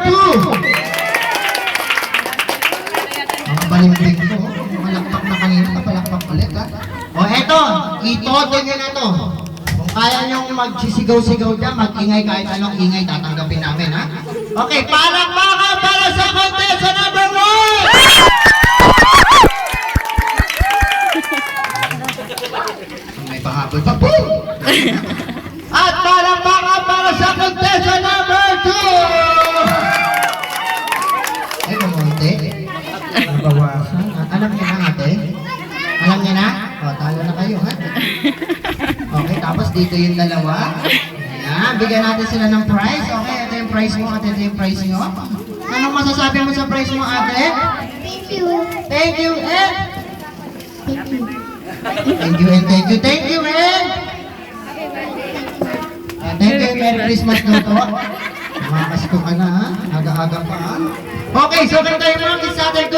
2. Ang balimbing ko. Malakpak na kanina. Palakpak ulit ha. O eto, itodo nyo na to. Kung kaya nyong magsisigaw-sigaw dyan, mag-ingay kahit anong ingay, tatanggapin namin ha. Okay, palakpakan para sa contestant number 1! May pahabol pa po! At palakpakan para sa contestant number 2! Ay, kumunti. Nabawasan. Alam niyo na ate? Alam niyo na? O, talo na kayo ha? Okay, tapos dito yung dalawa. Ayan, bigyan natin sila ng prize. Okay, ito yung prize mo, ate, ito yung prize nyo. Anong masasabi mo sa prize mo, ate? Thank you. Thank you, and... Thank you. Thank you, and thank you, thank you, and... Thank you, Merry Christmas na to. Makakas ko ka na, ha? Aga-aga pa, ha? Okay, so kaya tayo mga kids sa ating